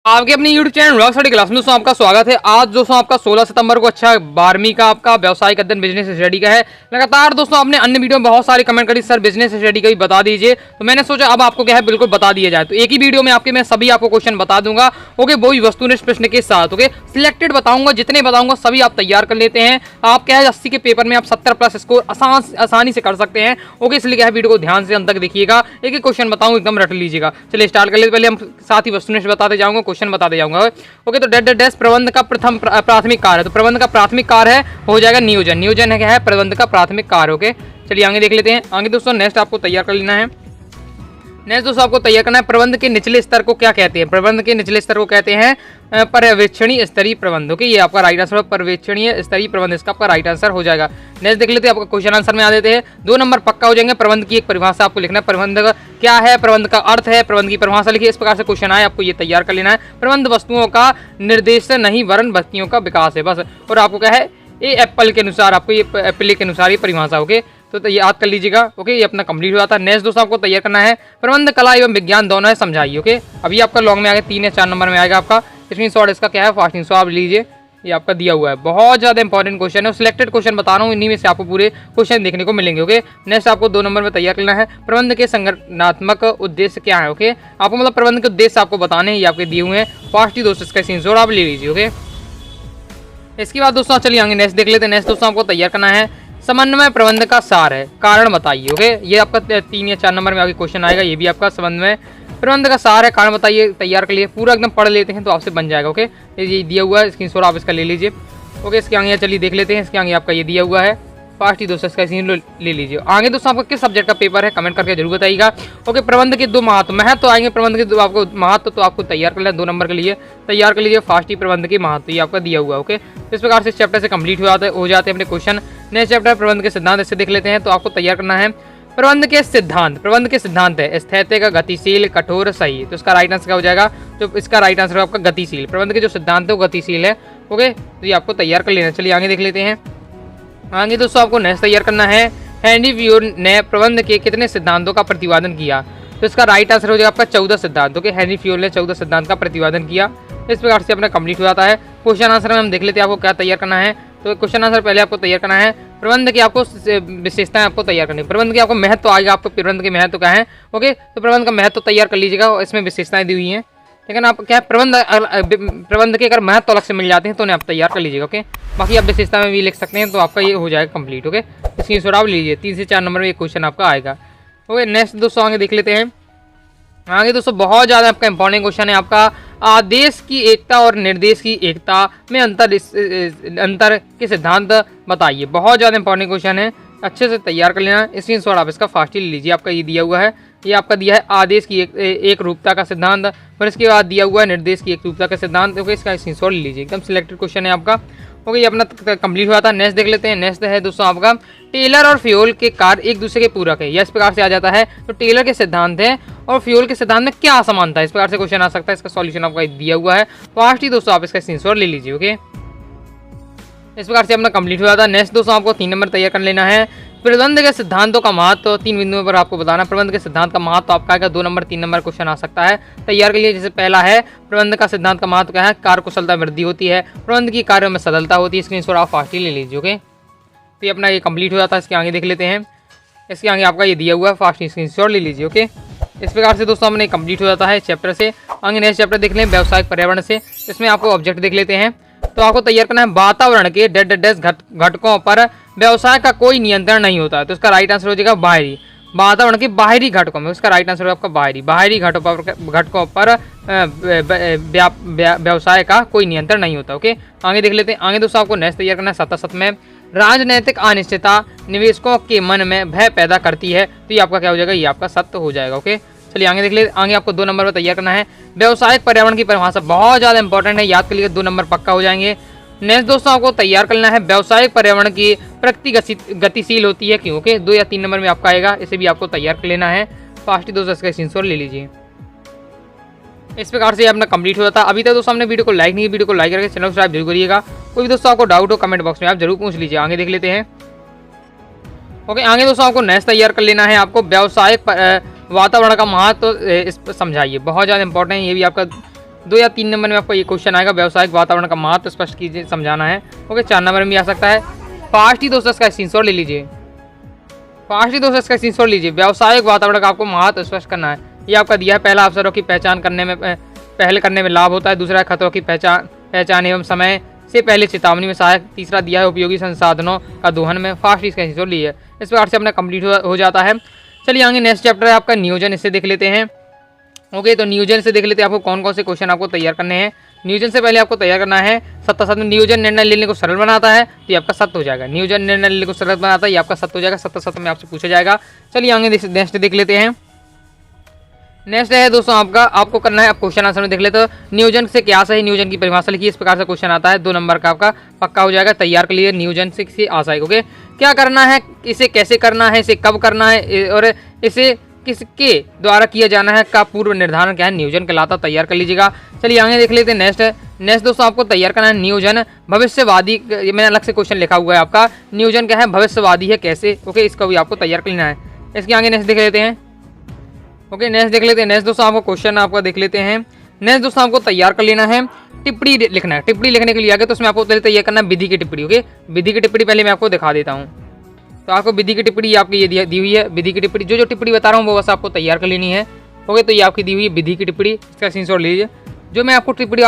आपके अपने YouTube channel rock study class में दोस्तों आपका स्वागत है। आज दोस्तों आपका 16 सितंबर को 12वीं का आपका व्यवसायिक अध्ययन बिजनेस स्टडी का है। लगातार दोस्तों आपने अन्य वीडियो में बहुत सारे कमेंट करी सर बिजनेस स्टडी का भी बता दीजिए, तो मैंने सोचा अब आपको क्या है बिल्कुल बता दिया जाए। तो एक ही वीडियो में मैं सभी आपको क्वेश्चन बता दूंगा। ओके, वो भी वस्तुनिष्ठ प्रश्न के साथ। ओके, सिलेक्टेड बताऊंगा, जितने बताऊंगा सभी आप तैयार कर लेते हैं। आप क्या है 80 के पेपर में आप 70+ स्कोर आसानी से कर सकते हैं। ओके, इसलिए क्या है वीडियो को ध्यान से अंत तक देखिएगा। एक एक क्वेश्चन बताऊंगा, एकदम रट लीजिएगा। चलिए स्टार्ट कर लेते। पहले हम साथ ही वस्तुनिष्ठ बताते जाऊंगा, क्वेश्चन बताते जाऊंगा। ओके, तो डैश प्रबंध का प्रथम प्राथमिक कार्य है। तो प्रबंध का प्राथमिक कार्य है हो जाएगा नियोजन। नियोजन है क्या है प्रबंध का प्राथमिक कार्य। ओके, चलिए आगे देख लेते हैं। आगे दोस्तों नेक्स्ट आपको तैयार कर लेना है। नेक्स्ट दोस्तों आपको तैयार करना है प्रबंध के निचले स्तर को क्या कहते हैं। प्रबंध के निचले स्तर को कहते हैं पर्यवेक्षणीय स्तरीय प्रबंध। ओके, ये आपका राइट आंसर है, पर्यवेक्षणीय स्तरीय प्रबंध इसका आपका राइट आंसर हो जाएगा। नेक्स्ट देख लेते हैं, आपका क्वेश्चन आंसर में आ देते हैं। 2 नंबर पक्का हो जाएंगे। प्रबंध की एक परिभाषा आपको लिखना है। प्रबंध क्या है, प्रबंध का अर्थ है, प्रबंध की परिभाषा लिखिए। इस प्रकार से क्वेश्चन आए आपको ये तैयार कर लेना है। प्रबंध वस्तुओं का निर्देशन नहीं वरन व्यक्तियों का विकास है बस। और आपको क्या है ये एप्पल के अनुसार आपको ये एप्पल के अनुसार ये परिभाषा। ओके, तो ये याद कर लीजिएगा। ओके, ये अपना कंप्लीट हो जाता है। नेक्स्ट दोस्तों आपको तैयार करना है प्रबंध कला एवं विज्ञान दोनों है, समझाइए। ओके, अभी आपका लॉन्ग में आगे 3 या 4 नंबर में आएगा आपका स्क्रीनशॉट। इसका क्या है फास्टिंग शॉट आप लीजिए, ये आपका दिया हुआ है। बहुत ज़्यादा इंपॉर्टेंट क्वेश्चन है, सिलेक्टेड क्वेश्चन बता रहा हूँ, इन्हीं में से आपको पूरे क्वेश्चन देखने को मिलेंगे। ओके, नेक्स्ट आपको 2 नंबर में तैयार करना है प्रबंध के संगठनात्मक उद्देश्य क्या है। ओके, आपको मतलब प्रबंध के उद्देश्य आपको बताने हैं, ये आपके दिए हुए हैं। फास्ट ही दोस्तों इसका स्क्रीनशॉट आप ले लीजिए। ओके, इसके बाद दोस्तों चलिए आगे नेक्स्ट देख लेते हैं। नेक्स्ट दोस्तों आपको तैयार करना है समन्वय प्रबंध का सार है, कारण बताइए। ओके, ये आपका 3 या 4 नंबर में आगे क्वेश्चन आएगा। ये भी आपका समन्वय प्रबंध का सार है, कारण बताइए। तैयार कर लिए, पूरा एकदम पढ़ लेते हैं तो आपसे बन जाएगा। ओके, ये दिया हुआ है, स्क्रीनशॉट आप इसका ले लीजिए। ओके, इसके आगे चलिए देख लेते हैं। इसके आगे आपका ये दिया हुआ है फास्ट ही दोस्तों इसका स्क्रीन ले लीजिए। आगे दोस्तों आपका किस सब्जेक्ट का पेपर है कमेंट करके जरूर बताइएगा। ओके, प्रबंध के 2 महत्व तो आएंगे। प्रबंध के 2 आपको महत्व तो आपको तैयार कर लेना 2 नंबर के लिए तैयार कर लीजिए। फास्ट ही प्रबंध के महत्व ये आपका दिया हुआ है। ओके, इस प्रकार से इस चैप्टर से कंप्लीट हो जाते हैं अपने क्वेश्चन। नेक्स्ट चैप्टर प्रबंध के सिद्धांत, इससे देख लेते हैं। तो आपको तैयार करना है प्रबंध के सिद्धांत। प्रबंध के सिद्धांत है स्थैतिक, गतिशील, कठोर, सही। तो इसका राइट आंसर क्या हो जाएगा, तो इसका राइट आंसर है आपका गतिशील। प्रबंध के जो सिद्धांत है वो गतिशील है। ओके, तो ये आपको तैयार कर लेना। चलिए आगे देख लेते हैं। आगे दोस्तों आपको नेक्स्ट तैयार करना है हेनरी व्यूर ने प्रबंध के कितने सिद्धांतों का प्रतिपादन किया। तो इसका राइट आंसर हो जाएगा आपका 14 सिद्धांतों के। हेनरी व्यूर ने 14 सिद्धांत का प्रतिपादन किया। इस प्रकार से अपना कंप्लीट हो जाता है। क्वेश्चन आंसर में हम देख लेते हैं आपको क्या तैयार करना है। तो क्वेश्चन आंसर पहले आपको तैयार करना है प्रबंध की आपको विशेषताएं आपको तैयार करनी है। प्रबंध की आपको महत्व आएगा, आपको प्रबंध के महत्व क्या है। ओके, तो प्रबंध का महत्व तैयार कर लीजिएगा, इसमें विशेषताएं दी हुई हैं। लेकिन आप क्या प्रबंध के अगर महत्व अलग से मिल जाते हैं तो उन्हें आप तैयार कर लीजिएगा। ओके, बाकी आप विशेषता में भी लिख सकते हैं, तो आपका ये हो जाएगा कंप्लीट। ओके, इसकी स्कोर आप लीजिए। 3 से 4 नंबर में ये क्वेश्चन आपका आएगा। ओके, नेक्स्ट दोस्तों आगे देख लेते हैं। आगे दोस्तों बहुत ज़्यादा आपका इंपॉर्टेंट क्वेश्चन है आपका आदेश की एकता और निर्देश की एकता में अंतर के सिद्धांत बताइए। बहुत ज़्यादा इंपॉर्टेंट क्वेश्चन है, अच्छे से तैयार कर लेना। स्क्रीनशॉट आप इसका फास्ट ही ले लीजिए। आपका ये दिया हुआ है, ये आपका दिया है आदेश की एक रूपता का सिद्धांत, फिर इसके बाद दिया हुआ है निर्देश की एक रूपता का सिद्धांत। ओके, इसका स्क्रीनशॉट ले लीजिए, एकदम सिलेक्टेड क्वेश्चन है आपका। ओके, ये अपना कंप्लीट हुआ था। नेक्स्ट देख लेते हैं। नेक्स्ट है दोस्तों आपका टेलर और फ्यूल के कार्य एक दूसरे के पूरक है, यह इस प्रकार से आ जाता है। तो टेलर के सिद्धांत है और फ्यूल के सिद्धांत में क्या असमानता है, इस प्रकार से क्वेश्चन आ सकता है। इसका सॉल्यूशन आपका दिया हुआ है। फास्ट ही दोस्तों आप इसका स्क्रीनशॉट ले लीजिए। ओके, इस प्रकार से अपना कंप्लीट हो जाता है। नेक्स्ट दोस्तों आपको 3 नंबर तैयार कर लेना है प्रबंध के सिद्धांतों का महत्व। 3 बिंदुओं पर आपको बताना प्रबंध के सिद्धांत का महत्व आपका आएगा 2 नंबर 3 नंबर क्वेश्चन आ सकता है, तैयार कर लिए। जैसे पहला है प्रबंध का सिद्धांत का महत्व क्या है, कार्य कुशलता वृद्धि होती है, प्रबंध की कार्यों में सरलता होती है। स्क्रीनशॉट आप फास्ट ही ले लीजिए। ओके, तो ये अपना ये कंप्लीट हो जाता है। इसके आगे देख लेते हैं। इसके आगे आपका ये दिया हुआ है, फास्ट स्क्रीनशॉट ले लीजिए। ओके, इस प्रकार से दोस्तों हमने कंप्लीट हो जाता है चैप्टर से। आगे नेक्स्ट चैप्टर देख लें व्यवसायिक पर्यावरण से। इसमें आपको ऑब्जेक्ट देख लेते हैं। तो आपको तैयार करना है वातावरण के डैश घटकों पर व्यवसाय का कोई नियंत्रण नहीं होता है। तो इसका राइट आंसर हो जाएगा बाहरी। वातावरण के बाहरी घटकों में, उसका राइट आंसर होगा आपका बाहरी घटकों पर व्यवसाय का कोई नियंत्रण नहीं होता। ओके, आगे देख लेते हैं। आगे दोस्तों आपको नेक्स्ट तैयार करना है 77 में राजनैतिक अनिश्चितता निवेशकों के मन में भय पैदा करती है। तो ये आपका क्या हो जाएगा, ये आपका सत्य हो जाएगा। ओके, चलिए आगे देख ले। आगे आपको 2 नंबर पर तैयार करना है व्यवसायिक पर्यावरण की परिभाषा। बहुत ज़्यादा इंपॉर्टेंट है, याद कर लीजिए, 2 नंबर पक्का हो जाएंगे। नेक्स्ट दोस्तों आपको तैयार करना है व्यवसायिक पर्यावरण की प्रकृति गतिशील होती है क्यों। ओके, 2 या 3 नंबर में आपका आएगा, इसे भी आपको तैयार कर लेना है। फास्ट ही दोस्तों इसका स्क्रीनशॉट ले लीजिए। इस प्रकार से अपना कंप्लीट हो जाता है। अभी तक दोस्तों हमने वीडियो को लाइक नहीं किया, वीडियो को लाइक करके चैनल सब्सक्राइब जरूर करिएगा। कोई भी दोस्तों आपको डाउट हो कमेंट बॉक्स में आप जरूर पूछ लीजिए। आगे देख लेते हैं। ओके, आगे दोस्तों आपको नेक्स्ट तैयार कर लेना है आपको व्यवसायिक वातावरण का महत्व समझाइए। बहुत ज़्यादा इंपॉर्टेंट है, ये भी आपका 2 या 3 नंबर में आपको ये क्वेश्चन आएगा, व्यावसायिक वातावरण का महत्व स्पष्ट कीजिए, समझाना है। ओके, 4 नंबर में भी आ सकता है। फास्ट ही दोस्तों इसका स्क्रीनशॉट ले लीजिए, फास्ट ही दोस्तों इसका स्क्रीनशॉट लीजिए। व्यावसायिक वातावरण का आपको महत्व स्पष्ट करना है। ये आपका दिया है, पहला अवसरों की पहचान करने में पहल करने में लाभ होता है, दूसरा खतरों की पहचान एवं समय से पहले चेतावनी में सहायक, तीसरा दिया है उपयोगी संसाधनों का दोहन में। फास्ट इसका स्क्रीनशॉट लीजिए। इस प्रकार से अपना कंप्लीट हो जाता है। चलिए आगे नेक्स्ट चैप्टर है आपका नियोजन, इससे देख लेते हैं। ओके, तो नियोजन से देख लेते हैं आपको कौन कौन से क्वेश्चन आपको तैयार करने हैं। नियोजन से पहले आपको तैयार करना है सत्ता सत्य। नियोजन निर्णय लेने को सरल बनाता है, तो ये आपका सत्य हो जाएगा। नियोजन निर्णय लेने को सरल बनाता है, ये आपका सत्य हो जाएगा। सत्ता सत्य में आपसे पूछा जाएगा। चलिए आगे नेक्स्ट देख लेते हैं। नेक्स्ट है दोस्तों आपको करना है, आप क्वेश्चन आंसर में देख लेते हो। नियोजन से क्या सही, नियोजन की परिभाषा लिखिए। इस प्रकार से क्वेश्चन आता है, 2 नंबर का आपका पक्का हो जाएगा। तैयार कर लिए नियोजन से आशय। ओके, क्या करना है, इसे कैसे करना है, इसे कब करना है और इसे किसके द्वारा किया जाना है का पूर्व निर्धारण क्या है, नियोजन कहलाता। तैयार कर लीजिएगा। चलिए आगे देख लेते हैं। नेक्स्ट दोस्तों आपको तैयार करना है नियोजन भविष्यवादी। ये मैंने अलग से क्वेश्चन लिखा हुआ है आपका, नियोजन क्या है, भविष्यवादी है कैसे। ओके, इसका भी आपको तैयार कर लेना है। इसके आगे नेक्स्ट देख लेते हैं। ओके, नेक्स्ट देख लेते हैं। नेक्स्ट दोस्तों आपको क्वेश्चन आपका देख लेते हैं। नेक्स्ट दोस्तों आपको तैयार कर लेना है, टिप्पणी लिखना है। टिप्पणी लिखने के लिए आगे तो उसमें आपको पहले तैयार करना है विधि की टिप्पणी। ओके, विधि की टिप्पणी पहले मैं आपको दिखा देता हूँ। तो आपको विधि की टिप्पणी आपकी ये दी हुई है। विधि की टिप्पणी जो टिप्पणी बता रहा हूँ वो बस आपको तैयार कर लेनी है। ओके, तो ये आपकी दी हुई है विधि की टिप्पणी, इसका स्क्रीनशॉट लीजिए। जो मैं आपको टिप्पणी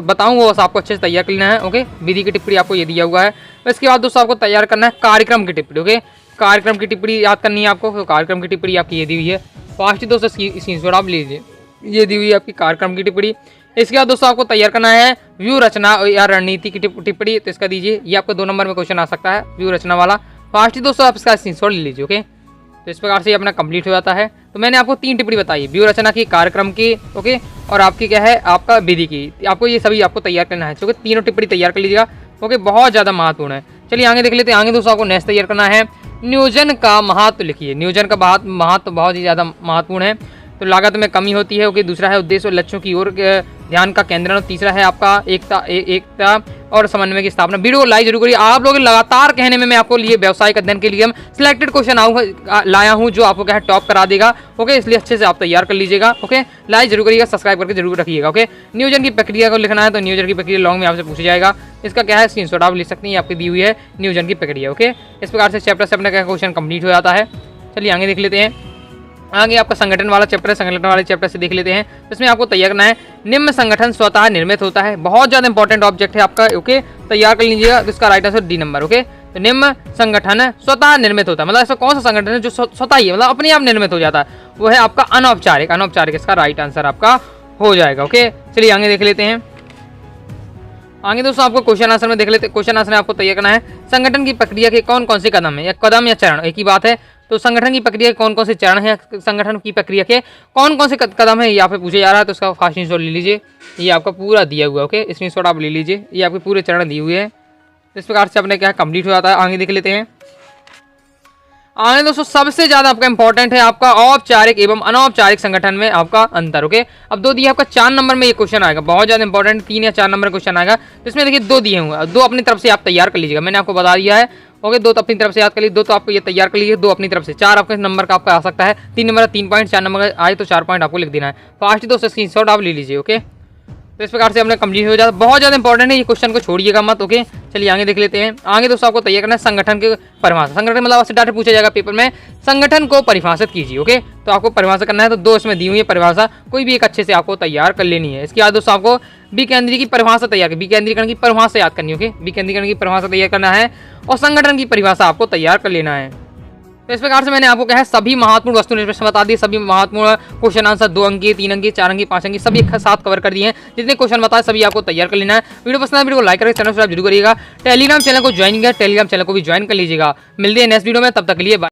बताऊँ वो बस आपको अच्छे से तैयार कर लेना है। ओके, विधि की टिप्पणी आपको ये दिया हुआ है। इसके बाद दोस्तों आपको तैयार करना है कार्यक्रम की टिप्पणी। ओके, कार्यक्रम की टिप्पणी याद करनी है आपको। तो कार्यक्रम की टिप्पणी आपकी ये दी हुई है। फास्ट दोस्तों स्क्रीनशॉट आप लीजिए, ये दी हुई है आपकी कार्यक्रम की टिप्पणी। इसके बाद दोस्तों आपको तैयार करना है व्यू रचना या रणनीति की टिप्पणी, तो इसका दीजिए। ये आपको 2 नंबर में क्वेश्चन आ सकता है, व्यू रचना वाला। फास्ट दोस्तों आप इसका स्क्रीनशॉट ले लीजिए। ओके, तो इस प्रकार से अपना कंप्लीट हो जाता है। तो मैंने आपको 3 टिप्पणी बताई, व्यू रचना की, कार्यक्रम की, ओके, और आपकी क्या है आपका विधि की। आपको ये सभी आपको तैयार करना है। ओके, तीनों टिप्पणी तैयार कर लीजिएगा। ओके, बहुत ज़्यादा महत्वपूर्ण है। चलिए आगे देख लेते हैं। आगे दोस्तों आपको नेक्स्ट तैयार करना है नियोजन का महत्व लिखिए। नियोजन का महत्व बहुत ही ज़्यादा महत्वपूर्ण है। तो लागत में कमी होती है। ओके, दूसरा है उद्देश्य और लक्ष्यों की ओर ध्यान का केंद्रण, और तीसरा है आपका एकता और समन्वय की स्थापना। वीडियो को लाइक जरूर करिए। आप लोग लगातार कहने में मैं आपको लिए व्यवसायिक अध्ययन के लिए हम सिलेक्टेड क्वेश्चन लाया हूं जो आपको क्या है टॉप करा देगा। ओके, इसलिए अच्छे से आप तैयार कर लीजिएगा। ओके, लाइक जरूर करिएगा, सब्सक्राइब करके जरूर रखिएगा। ओके, नियोजन की प्रक्रिया को लिखना है, तो नियोजन की प्रक्रिया लॉन्ग में आपसे पूछा जाएगा। इसका क्या है स्क्रीनशॉट आप लिख सकते हैं, आपकी दी हुई है नियोजन की प्रक्रिया। ओके, इस प्रकार से चैप्टर से अपना क्या क्वेश्चन कंप्लीट हो जाता है। चलिए आगे देख लेते हैं। आगे आपका संगठन वाला चैप्टर है, संगठन वाले चैप्टर से देख लेते हैं। इसमें आपको तैयार करना है निम्न संगठन स्वतः निर्मित होता है। बहुत ज़्यादा इंपॉर्टेंट ऑब्जेक्ट है आपका। ओके, तैयार कर लीजिएगा। तो इसका right answer D number. Okay, तो निम्न संगठन स्वतः निर्मित होता है, मतलब ऐसा कौन सा संगठन है जो स्वतः ही मतलब अपने आप निर्मित हो जाता है, वो है आपका अनौपचारिक। अनौपचारिक इसका राइट आंसर आपका हो जाएगा। ओके, चलिए आगे देख लेते हैं। आगे दोस्तों आपको क्वेश्चन आंसर में देख लेते हैं। क्वेश्चन आंसर आपको तैयार करना है संगठन की प्रक्रिया के कौन कौन से कदम है, या कदम या चरण एक ही बात है। तो संगठन की प्रक्रिया के कौन कौन से चरण है, संगठन की प्रक्रिया के कौन कौन से कदम है, यहाँ पे पूछा जा रहा है। तो इसका फास्ट स्क्रीनशॉट ले लीजिए, ये आपका पूरा दिया हुआ है। ओके, स्क्रीनशॉट आप ले लीजिए, ये आपके पूरे चरण दिए हुए हैं। इस प्रकार से अपने क्या कंप्लीट हो जाता है। आगे देख लेते हैं। आगे दोस्तों सबसे ज्यादा आपका इंपॉर्टेंट है आपका औपचारिक एवं अनौपचारिक संगठन में आपका अंतर। ओके, अब 2 दिया आपका 4 नंबर में ये क्वेश्चन आएगा, बहुत ज्यादा इंपॉर्टेंट 3 या 4 नंबर क्वेश्चन आएगा। तो इसमें देखिए 2 दिए हुए हैं, 2 अपनी तरफ से आप तैयार कर लीजिएगा, मैंने आपको बता दिया है। ओके, 2 तो अपनी तरफ से याद कर लीजिए, 2 तो आपको ये तैयार कर लीजिए, 2 अपनी तरफ से। 4 आपके नंबर का आपका आ सकता है, 3 नंबर 3 पॉइंट, 4 नंबर आए तो 4 पॉइंट आपको लिख देना है। फास्ट दोस्तों स्क्रीनशॉट आप ले लीजिए। ओके, तो इस प्रकार से अपने कंप्लीट हो जाता है। बहुत ज़्यादा इंपॉर्टेंट है, ये क्वेश्चन को छोड़िएगा मत। ओके, चलिए आगे देख लेते हैं। आगे दोस्तों आपको तैयार करना है संगठन के परिभाषा। संगठन मतलब आपसे डायरेक्ट पूछा जाएगा पेपर में, संगठन को परिभाषित कीजिए। ओके, तो आपको परिभाषा करना है, तो 2 इसमें दी हुई है परिभाषा, कोई भी एक अच्छे से आपको तैयार कर लेनी है। इसके बाद दोस्तों आपको विकेंद्री की परिभाषा तैयार की, विकेंद्रीकरण की परिभाषा याद करनी है। ओके, विकेंद्रीकरण की परिभाषा तैयार करना है और संगठन की परिभाषा आपको तैयार कर लेना है। तो इस प्रकार से मैंने आपको कहा है सभी महत्वपूर्ण वस्तुनिष्ठ प्रश्न बता दिए, सभी महत्वपूर्ण क्वेश्चन आंसर 2 अंक, 3 अंक, 4 अंक, 5 अंक सभी एक साथ कवर कर दिए हैं। जितने क्वेश्चन बताए सभी आपको तैयार कर लेना है। वीडियो पसंद है वीडियो को लाइक करके चैनल सब्सक्राइब जरूर करिएगा। टेलीग्राम चैनल को ज्वाइन किया, टेलीग्राम चैनल को भी ज्वाइन कर लीजिएगा। मिलते हैं नेक्स्ट वीडियो में, तब तक के लिए बाय।